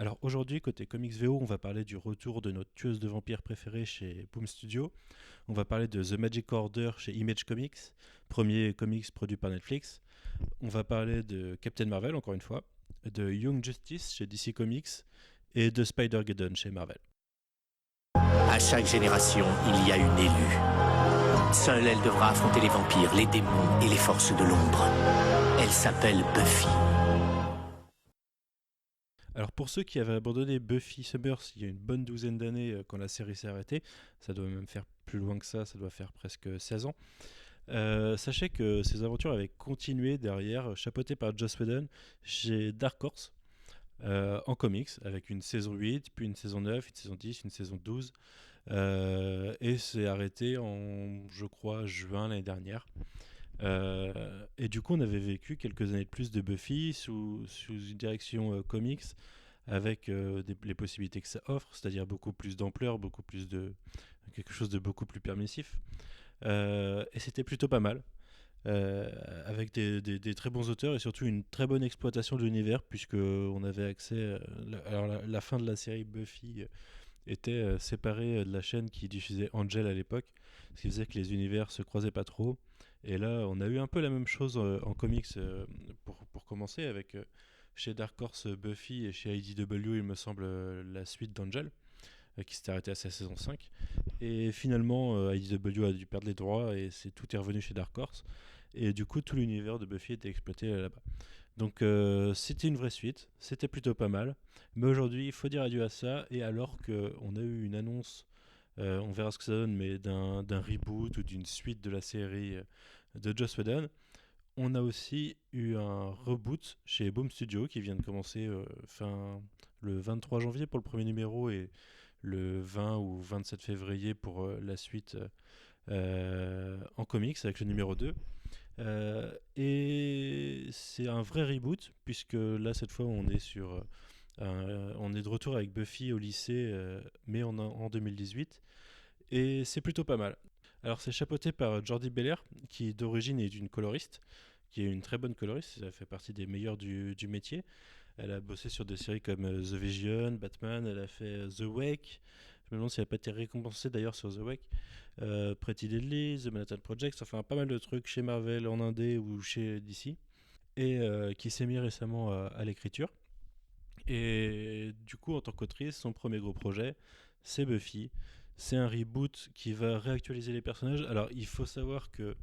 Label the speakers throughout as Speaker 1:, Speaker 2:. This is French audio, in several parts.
Speaker 1: Alors aujourd'hui, côté Comics VO, on va parler du retour de notre tueuse de vampires préférée chez Boom Studio. On va parler de The Magic Order chez Image Comics, premier comics produit par Netflix. On va parler de Captain Marvel, encore une fois, de Young Justice chez DC Comics et de Spider-Geddon chez Marvel.
Speaker 2: À chaque génération, il y a une élue. Seule, elle devra affronter les vampires, les démons et les forces de l'ombre. Elle s'appelle Buffy.
Speaker 1: Alors pour ceux qui avaient abandonné Buffy Summers il y a une bonne douzaine d'années quand la série s'est arrêtée, ça doit même faire plus loin que ça doit faire presque 16 ans, sachez que ces aventures avaient continué derrière, chapeautées par Joss Whedon chez Dark Horse, en comics, avec une saison 8, puis une saison 9, une saison 10, une saison 12, et c'est arrêté en, je crois, juin l'année dernière. Et du coup, on avait vécu quelques années de plus de Buffy sous une direction comics, avec les possibilités que ça offre, c'est-à-dire beaucoup plus d'ampleur, beaucoup plus de quelque chose de beaucoup plus permissif. Et c'était plutôt pas mal. Avec des très bons auteurs et surtout une très bonne exploitation de l'univers, puisque on avait accès. Alors la fin de la série Buffy était séparée de la chaîne qui diffusait Angel à l'époque, ce qui faisait que les univers se croisaient pas trop. Et là, on a eu un peu la même chose en comics pour commencer, avec chez Dark Horse Buffy et chez IDW, il me semble, la suite d'Angel, qui s'était arrêtée à sa saison 5. Et finalement, IDW a dû perdre les droits et tout est revenu chez Dark Horse. Et du coup, tout l'univers de Buffy était exploité là-bas. Donc c'était une vraie suite, c'était plutôt pas mal. Mais aujourd'hui, il faut dire adieu à ça. Et alors qu'on a eu une annonce, on verra ce que ça donne, mais d'un reboot ou d'une suite de la série de Joss Whedon, on a aussi eu un reboot chez Boom Studio qui vient de commencer le 23 janvier pour le premier numéro et le 20 ou 27 février pour la suite en comics avec le numéro 2. Et c'est un vrai reboot, puisque là, cette fois, on est de retour avec Buffy au lycée, mais en 2018. Et c'est plutôt pas mal. Alors, c'est chapeauté par Jordi Belair, qui d'origine est une coloriste, qui est une très bonne coloriste. Elle fait partie des meilleurs du métier. Elle a bossé sur des séries comme The Vision, Batman, elle a fait The Wake. Je me demande si elle n'a pas été récompensée d'ailleurs sur The Wake. Pretty Deadly, The Manhattan Project, enfin pas mal de trucs chez Marvel en indé ou chez DC. Et qui s'est mis récemment à l'écriture. Et du coup, en tant qu'autrice, son premier gros projet, c'est Buffy. C'est un reboot qui va réactualiser les personnages. Alors, il faut savoir que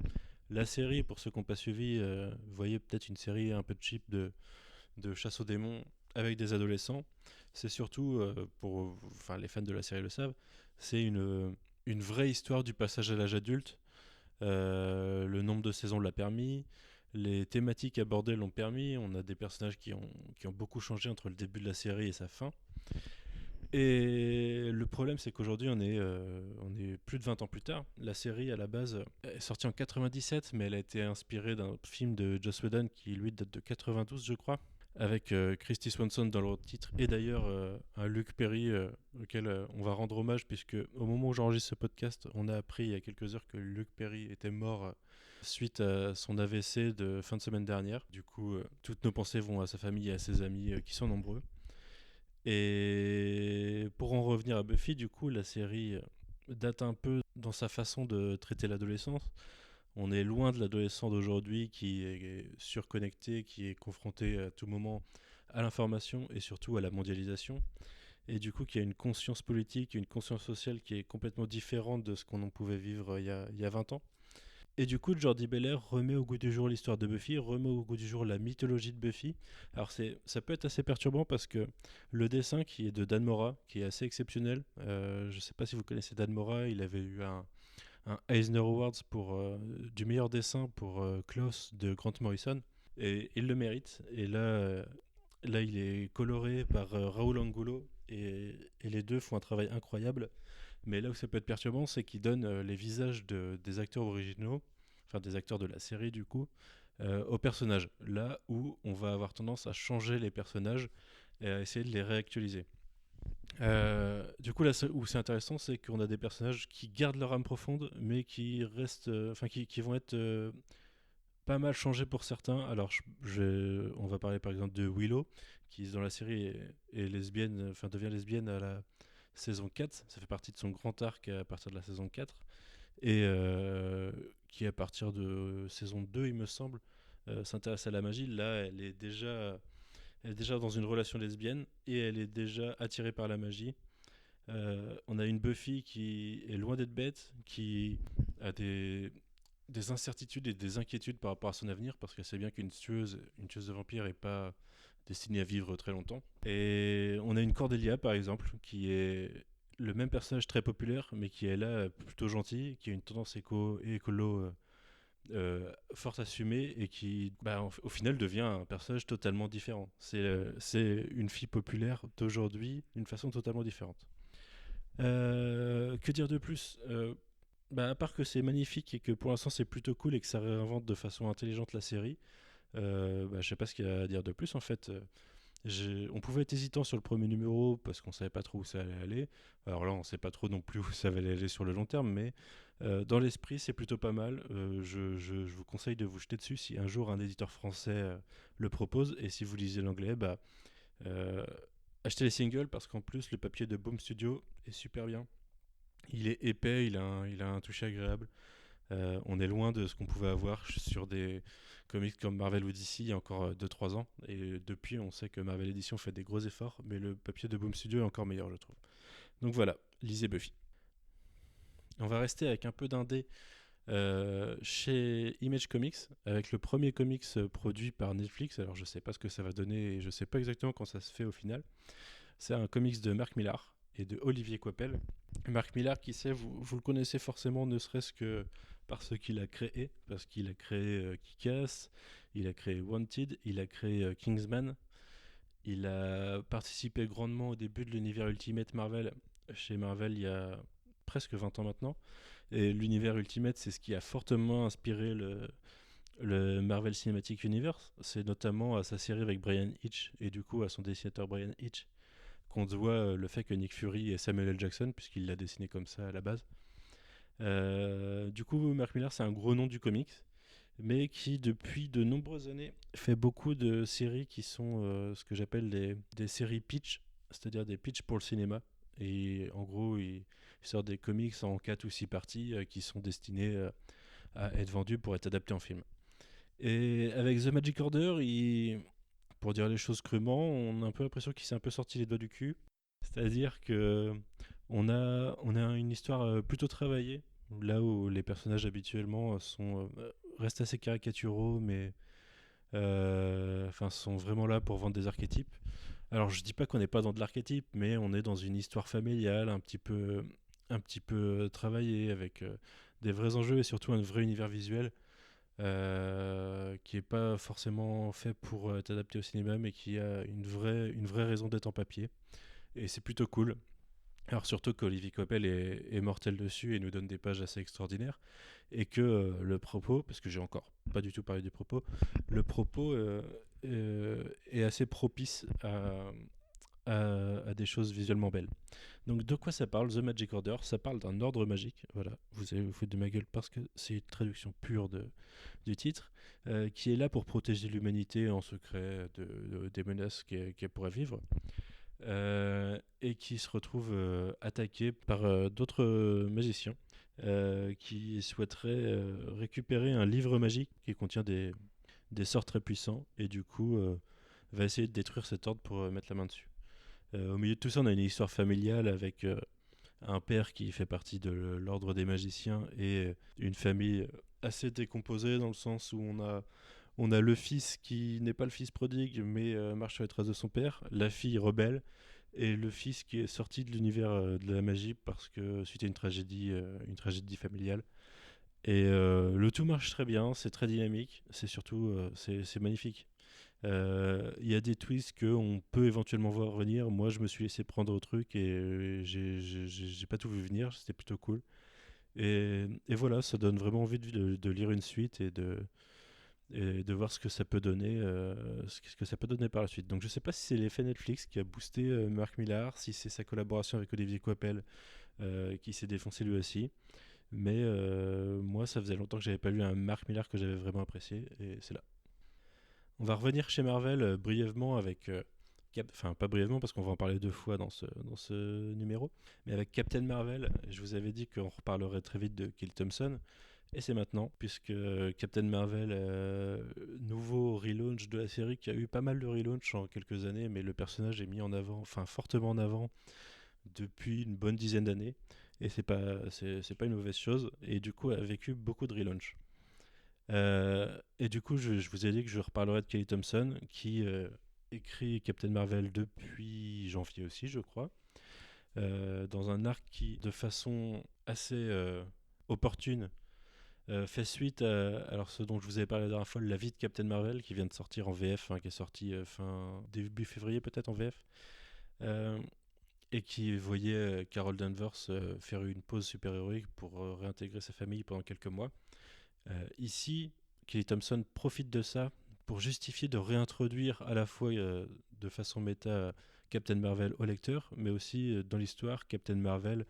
Speaker 1: la série, pour ceux qui n'ont pas suivi, vous voyez peut-être une série un peu cheap de chasse aux démons avec des adolescents. C'est surtout, enfin les fans de la série le savent, c'est une vraie histoire du passage à l'âge adulte. Le nombre de saisons l'a permis, les thématiques abordées l'ont permis, on a des personnages qui ont beaucoup changé entre le début de la série et sa fin. Et le problème, c'est qu'aujourd'hui, on est plus de 20 ans plus tard. La série, à la base, est sortie en 97, mais elle a été inspirée d'un film de Joss Whedon qui, lui, date de 92, je crois, avec Christy Swanson dans le rôle de titre, et d'ailleurs un Luke Perry auquel on va rendre hommage, puisque au moment où j'enregistre ce podcast, on a appris il y a quelques heures que Luke Perry était mort suite à son AVC de fin de semaine dernière. Du coup, toutes nos pensées vont à sa famille et à ses amis qui sont nombreux. Et pour en revenir à Buffy, du coup, la série date un peu dans sa façon de traiter l'adolescence. On est loin de l'adolescent d'aujourd'hui qui est surconnecté, qui est confronté à tout moment à l'information et surtout à la mondialisation. Et du coup, qui a une conscience politique, une conscience sociale qui est complètement différente de ce qu'on en pouvait vivre il y a 20 ans. Et du coup, Jordi Belair remet au goût du jour l'histoire de Buffy, remet au goût du jour la mythologie de Buffy. Alors ça peut être assez perturbant parce que le dessin qui est de Dan Mora, qui est assez exceptionnel, je ne sais pas si vous connaissez Dan Mora, il avait eu un Eisner Awards pour, du meilleur dessin pour Klaus de Grant Morrison, et il le mérite. Et là il est coloré par Raoul Angulo, et les deux font un travail incroyable. Mais là où ça peut être perturbant, c'est qu'ils donnent les visages des acteurs originaux, enfin des acteurs de la série du coup, aux personnages. Là où on va avoir tendance à changer les personnages et à essayer de les réactualiser. Du coup, là où c'est intéressant, c'est qu'on a des personnages qui gardent leur âme profonde, mais qui restent, qui vont être pas mal changé pour certains. Alors, on va parler par exemple de Willow, qui dans la série est lesbienne, enfin devient lesbienne à la saison 4. Ça fait partie de son grand arc à partir de la saison 4. Et qui, à partir de saison 2, il me semble, s'intéresse à la magie. Là, elle est déjà dans une relation lesbienne et elle est déjà attirée par la magie. On a une Buffy qui est loin d'être bête, qui a des incertitudes et des inquiétudes par rapport à son avenir, parce qu'elle sait bien une tueuse de vampires n'est pas destinée à vivre très longtemps. Et on a une Cordelia, par exemple, qui est le même personnage très populaire, mais qui est là plutôt gentil, qui a une tendance écolo fort assumée et qui, au final, devient un personnage totalement différent. C'est une fille populaire d'aujourd'hui d'une façon totalement différente. Que dire de plus à part que c'est magnifique et que pour l'instant c'est plutôt cool et que ça réinvente de façon intelligente la série, je sais pas ce qu'il y a à dire de plus en fait. On pouvait être hésitant sur le premier numéro parce qu'on savait pas trop où ça allait aller. Alors là, on sait pas trop non plus où ça allait aller sur le long terme, mais dans l'esprit, c'est plutôt pas mal. Je vous conseille de vous jeter dessus si un jour un éditeur français le propose. Et si vous lisez l'anglais, euh, achetez les singles parce qu'en plus, le papier de Boom Studio est super bien. Il est épais, il a un toucher agréable. On est loin de ce qu'on pouvait avoir sur des comics comme Marvel ou DC il y a encore 2-3 ans. Et depuis, on sait que Marvel Edition fait des gros efforts, mais le papier de Boom Studio est encore meilleur, je trouve. Donc voilà, lisez Buffy. On va rester avec un peu d'indé chez Image Comics, avec le premier comics produit par Netflix. Alors je sais pas ce que ça va donner et je sais pas exactement quand ça se fait au final. C'est un comics de Mark Millar et de Olivier Coipel. Mark Millar, qui sait, vous le connaissez forcément, ne serait-ce que par ce qu'il a créé, parce qu'il a créé Kick-Ass, il a créé Wanted, il a créé Kingsman, il a participé grandement au début de l'univers Ultimate Marvel chez Marvel il y a presque 20 ans maintenant. Et l'univers Ultimate, c'est ce qui a fortement inspiré le Marvel Cinematic Universe. C'est notamment à sa série avec Brian Hitch et du coup à son dessinateur Brian Hitch qu'on doit le fait que Nick Fury est Samuel L. Jackson, puisqu'il l'a dessiné comme ça à la base. Du coup, Mark Millar, c'est un gros nom du comics, mais qui, depuis de nombreuses années, fait beaucoup de séries qui sont ce que j'appelle des séries pitch, c'est-à-dire des pitch pour le cinéma. Et en gros, il sort des comics en 4 ou 6 parties qui sont destinés à être vendus pour être adaptés en film. Et avec The Magic Order, pour dire les choses crûment, on a un peu l'impression qu'il s'est un peu sorti les doigts du cul. C'est-à-dire que on a une histoire plutôt travaillée, là où les personnages habituellement restent assez caricaturaux, mais sont vraiment là pour vendre des archétypes. Alors je dis pas qu'on n'est pas dans de l'archétype, mais on est dans une histoire familiale un petit peu travaillée avec des vrais enjeux et surtout un vrai univers visuel qui n'est pas forcément fait pour être adapté au cinéma, mais qui a une vraie raison d'être en papier. Et c'est plutôt cool. Alors surtout qu'Olivier Coipel est mortel dessus et nous donne des pages assez extraordinaires. Et que le propos, parce que j'ai encore pas du tout parlé du propos, le propos est assez propice à des choses visuellement belles. Donc de quoi ça parle, The Magic Order? Ça parle d'un ordre magique, voilà, vous allez vous foutre de ma gueule parce que c'est une traduction pure du titre, qui est là pour protéger l'humanité en secret des menaces qu'elle pourrait vivre, et qui se retrouve attaqué par d'autres magiciens qui souhaiteraient récupérer un livre magique qui contient des sorts très puissants, et du coup va essayer de détruire cet ordre pour mettre la main dessus. Au milieu de tout ça, on a une histoire familiale avec un père qui fait partie de l'ordre des magiciens et une famille assez décomposée dans le sens où on a le fils qui n'est pas le fils prodigue mais marche sur les traces de son père, la fille rebelle et le fils qui est sorti de l'univers de la magie parce que suite à une tragédie familiale. Et le tout marche très bien, c'est très dynamique, c'est surtout c'est magnifique. Il y a des twists qu'on peut éventuellement voir venir. Moi, je me suis laissé prendre au truc et j'ai pas tout vu venir. C'était plutôt cool. Et voilà, ça donne vraiment envie de lire une suite et de voir ce que ça peut donner, ce que ça peut donner par la suite. Donc, je sais pas si c'est l'effet Netflix qui a boosté Mark Millar, si c'est sa collaboration avec Olivier Coipel qui s'est défoncé lui aussi. Mais moi, ça faisait longtemps que j'avais pas lu un Mark Millar que j'avais vraiment apprécié, et c'est là. On va revenir chez Marvel brièvement avec... Enfin, pas brièvement parce qu'on va en parler 2 fois dans ce numéro, mais avec Captain Marvel, je vous avais dit qu'on reparlerait très vite de Kill Thompson, et c'est maintenant, puisque Captain Marvel, nouveau relaunch de la série, qui a eu pas mal de relaunch en quelques années, mais le personnage est mis en avant, enfin fortement en avant, depuis une bonne dizaine d'années, et c'est pas une mauvaise chose, et du coup a vécu beaucoup de relaunch. Et du coup, je vous ai dit que je reparlerai de Kelly Thompson, qui écrit Captain Marvel depuis janvier aussi, je crois, dans un arc qui, de façon assez opportune, fait suite à alors ce dont je vous avais parlé la dernière fois, La vie de Captain Marvel, qui vient de sortir en VF, hein, qui est sorti début février peut-être en VF, euh, et qui voyait Carol Danvers faire une pause super-héroïque pour réintégrer sa famille pendant quelques mois. Ici, Kelly Thompson profite de ça pour justifier de réintroduire à la fois de façon méta Captain Marvel au lecteur, mais aussi dans l'histoire Captain Marvel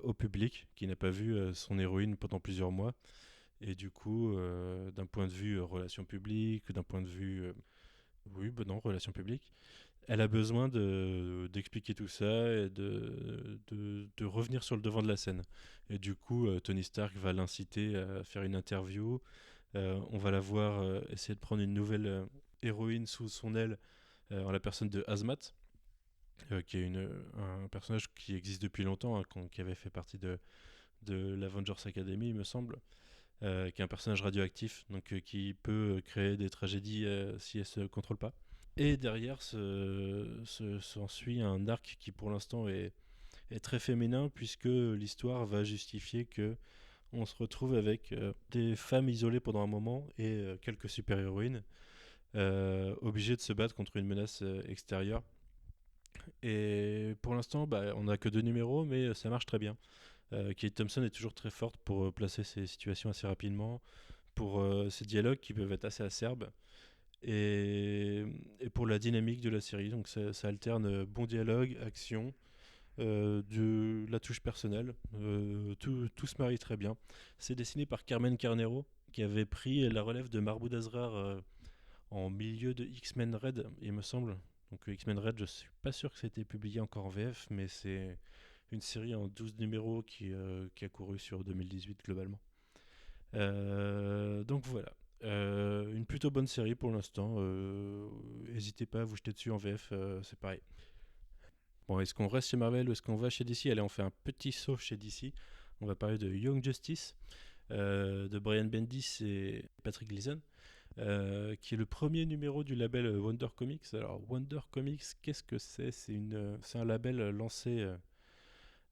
Speaker 1: au public qui n'a pas vu son héroïne pendant plusieurs mois. Et du coup, d'un point de vue relations publiques, d'un point de vue... oui, ben non, relations publiques, elle a besoin d'expliquer tout ça et de revenir sur le devant de la scène. Et du coup, Tony Stark va l'inciter à faire une interview. On va la voir essayer de prendre une nouvelle héroïne sous son aile en la personne de Hazmat, qui est un personnage qui existe depuis longtemps, hein, qui avait fait partie de l'Avengers Academy, il me semble, qui est un personnage radioactif, donc qui peut créer des tragédies si elle se contrôle pas. Et derrière s'ensuit un arc qui pour l'instant est très féminin, puisque l'histoire va justifier que on se retrouve avec des femmes isolées pendant un moment et quelques super-héroïnes obligées de se battre contre une menace extérieure. Et pour l'instant, bah, on n'a que 2 numéros, mais ça marche très bien. Kate Thompson est toujours très forte pour placer ses situations assez rapidement, pour ses dialogues qui peuvent être assez acerbes, et pour la dynamique de la série. Donc ça alterne bon dialogue, action, de la touche personnelle. Tout se marie très bien. C'est dessiné par Carmen Carnero, qui avait pris la relève de Mahmoud Asrar en milieu de X-Men Red, il me semble. Donc X-Men Red, je suis pas sûr que ça ait été publié encore en VF, mais c'est une série en 12 numéros qui a couru sur 2018 globalement. Donc voilà. Une plutôt bonne série pour l'instant. N'hésitez pas à vous jeter dessus en VF, c'est pareil. Bon, est-ce qu'on reste chez Marvel ou est-ce qu'on va chez DC? Allez, on fait un petit saut chez DC. On va parler de Young Justice, de Brian Bendis et Patrick Gleason, qui est le premier numéro du label Wonder Comics. Alors, Wonder Comics, qu'est-ce que c'est? C'est un label lancé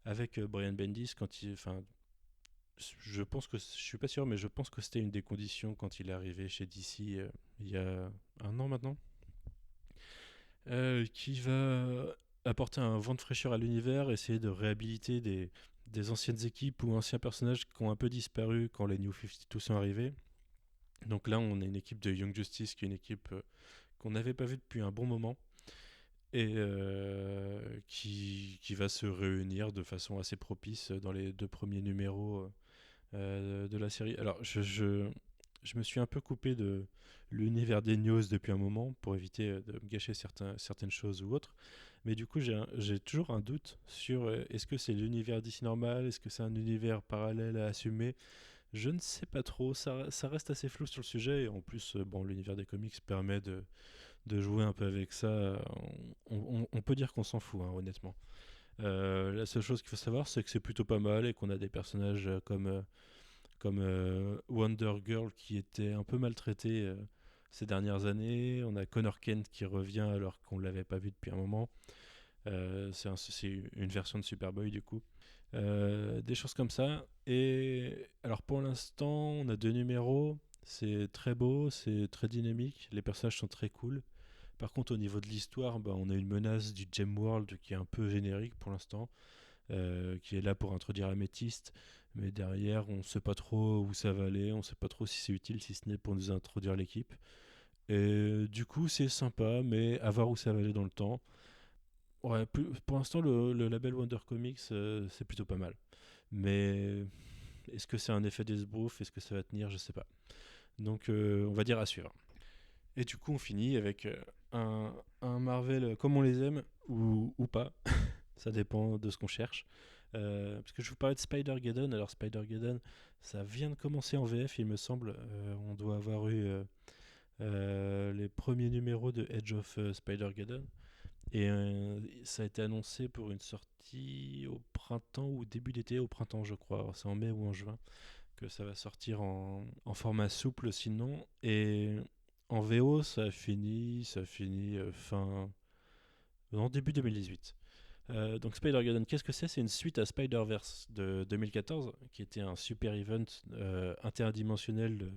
Speaker 1: avec Brian Bendis quand il... Enfin, je pense que... Je suis pas sûr, mais je pense que c'était une des conditions quand il est arrivé chez DC il y a un an maintenant. Qui va apporter un vent de fraîcheur à l'univers, essayer de réhabiliter des anciennes équipes ou anciens personnages qui ont un peu disparu quand les New 52 sont arrivés. Donc là, on a une équipe de Young Justice qui est une équipe qu'on n'avait pas vue depuis un bon moment et qui va se réunir de façon assez propice dans les 2 premiers numéros de la série. Alors, je me suis un peu coupé de l'univers des news depuis un moment pour éviter de me gâcher certaines choses ou autres. Mais du coup, j'ai toujours un doute sur est-ce que c'est l'univers d'ici normal, est-ce que c'est un univers parallèle à assumer. Je ne sais pas trop, ça reste assez flou sur le sujet. Et en plus, bon, l'univers des comics permet de jouer un peu avec ça. On peut dire qu'on s'en fout, hein, honnêtement. La seule chose qu'il faut savoir, c'est que c'est plutôt pas mal et qu'on a des personnages comme Wonder Girl qui était un peu maltraité ces dernières années. On a Connor Kent qui revient alors qu'on ne l'avait pas vu depuis un moment. C'est une version de Superboy du coup. Des choses comme ça. Et alors pour l'instant, on a 2 numéros. C'est très beau, c'est très dynamique. Les personnages sont très cool. Par contre, au niveau de l'histoire, bah, on a une menace du Gem World qui est un peu générique pour l'instant, qui est là pour introduire Améthyste, mais derrière, on ne sait pas trop où ça va aller, on ne sait pas trop si c'est utile, si ce n'est pour nous introduire l'équipe. Et du coup, c'est sympa, mais à voir où ça va aller dans le temps. Pour l'instant, le label Wonder Comics, c'est plutôt pas mal. Mais Est-ce que c'est un effet d'esbrouf? Est-ce que ça va tenir? Je sais pas. Donc on va dire à suivre. Et du coup, on finit avec un Marvel comme on les aime ou pas. Ça dépend de ce qu'on cherche. Parce que je vous parlais de Spider-Geddon. Alors, Spider-Geddon, ça vient de commencer en VF, il me semble. On doit avoir eu les premiers numéros de Edge of Spider-Geddon. Et ça a été annoncé pour une sortie au printemps ou début d'été, au printemps, je crois. Alors, c'est en mai ou en juin que ça va sortir en format souple sinon. Et en VO, ça finit fin. Non, début 2018. Donc Spider-Geddon, qu'est-ce que c'est? C'est une suite à Spider-Verse de 2014, qui était un super event interdimensionnel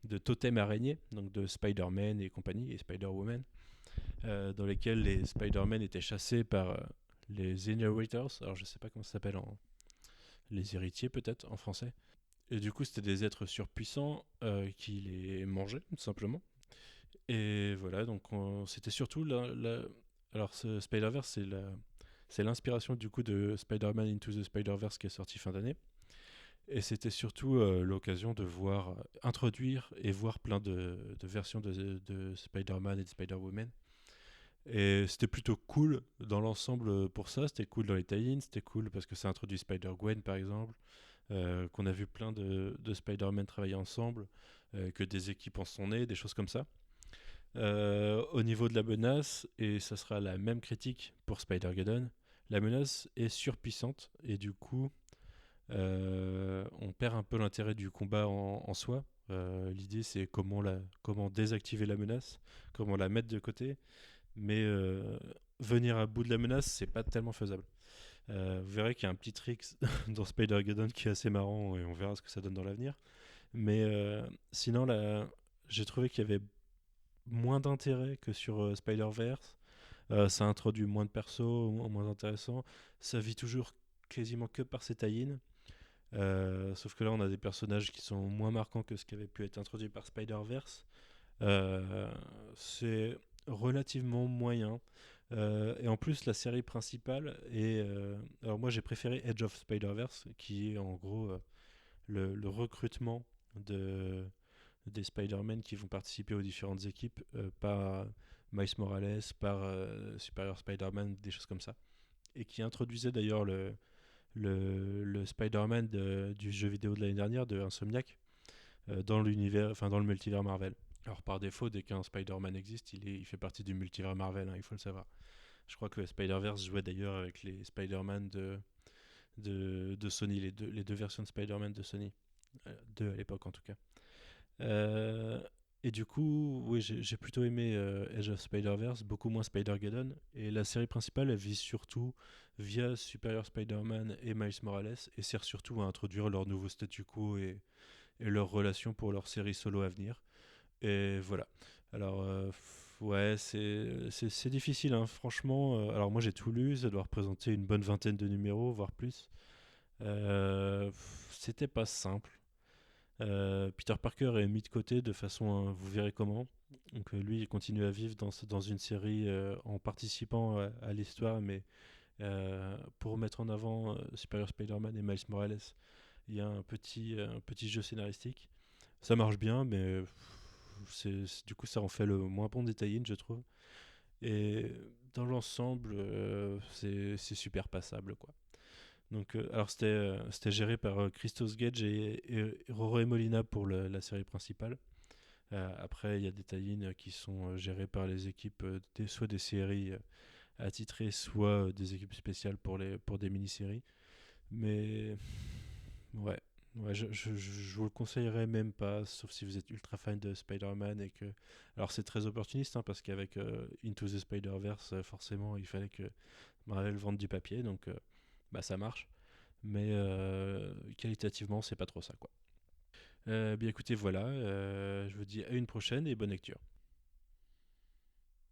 Speaker 1: de totem araignée, donc de Spider-Man et compagnie, et Spider-Woman, dans lesquels les Spider-Man étaient chassés par les Inheritors, alors je sais pas comment ça s'appelle les héritiers peut-être en français. Et du coup, c'était des êtres surpuissants qui les mangeaient, tout simplement. Et voilà, donc c'était surtout alors Spider-Verse, c'est l'inspiration du coup de Spider-Man Into the Spider-Verse qui est sorti fin d'année. Et c'était surtout l'occasion de voir, introduire et voir plein de versions de Spider-Man et de Spider-Woman. Et c'était plutôt cool dans l'ensemble pour ça. C'était cool dans les tie-ins, c'était cool parce que ça introduit Spider-Gwen par exemple, qu'on a vu plein de Spider-Man travailler ensemble, que des équipes en sont nées, des choses comme ça. Au niveau de la menace, et ça sera la même critique pour Spider-Geddon, la menace est surpuissante et du coup on perd un peu l'intérêt du combat en soi. L'idée c'est comment désactiver la menace, comment la mettre de côté, mais venir à bout de la menace c'est pas tellement faisable. Vous verrez qu'il y a un petit trick dans Spider-Geddon qui est assez marrant et on verra ce que ça donne dans l'avenir. Mais sinon, j'ai trouvé qu'il y avait moins d'intérêt que sur Spider-Verse. Ça introduit moins de persos, moins intéressant. Ça vit toujours quasiment que par ses tie-ins. Sauf que là, on a des personnages qui sont moins marquants que ce qui avait pu être introduit par Spider-Verse. C'est relativement moyen. Et en plus, la série principale est. Alors, moi, j'ai préféré Edge of Spider-Verse, qui est en gros le recrutement des Spider-Man qui vont participer aux différentes équipes par Miles Morales, par Superior Spider-Man, des choses comme ça. Et qui introduisait d'ailleurs le Spider-Man du jeu vidéo de l'année dernière, de Insomniac, dans l'univers, enfin dans le multivers Marvel. Alors par défaut, dès qu'un Spider-Man existe, il fait partie du multivers Marvel, hein, il faut le savoir. Je crois que Spider-Verse jouait d'ailleurs avec les Spider-Man de Sony, les deux versions de Spider-Man de Sony. Deux à l'époque en tout cas. Euh, et du coup, oui, j'ai plutôt aimé Age of Spider-Verse, beaucoup moins Spider-Geddon. Et la série principale, elle vise surtout via Superior Spider-Man et Miles Morales, et sert surtout à introduire leur nouveau statu quo et leur relation pour leur série solo à venir. Et voilà. Alors, ouais, c'est difficile, hein, franchement. Alors, moi, j'ai tout lu, ça doit représenter une bonne vingtaine de numéros, voire plus. C'était pas simple. Peter Parker est mis de côté de façon, vous verrez comment. Donc lui, il continue à vivre dans une série en participant à l'histoire, mais pour mettre en avant Superior Spider-Man et Miles Morales, il y a un petit jeu scénaristique. Ça marche bien, mais du coup, ça en fait le moins bon détaillé, je trouve. Et dans l'ensemble, c'est super passable, quoi. Donc, alors c'était géré par Christos Gage et Roro Molina pour la série principale. Après, il y a des tie-ins qui sont gérés par les équipes, soit des séries attitrées, soit des équipes spéciales pour des mini-séries. Mais ouais, je vous le conseillerais même pas, sauf si vous êtes ultra fan de Spider-Man et que. Alors c'est très opportuniste, hein, parce qu'avec Into the Spider-Verse, forcément, il fallait que Marvel vende du papier, donc bah ça marche. Mais qualitativement, c'est pas trop ça, quoi. Bien écoutez, voilà, je vous dis à une prochaine et bonne lecture.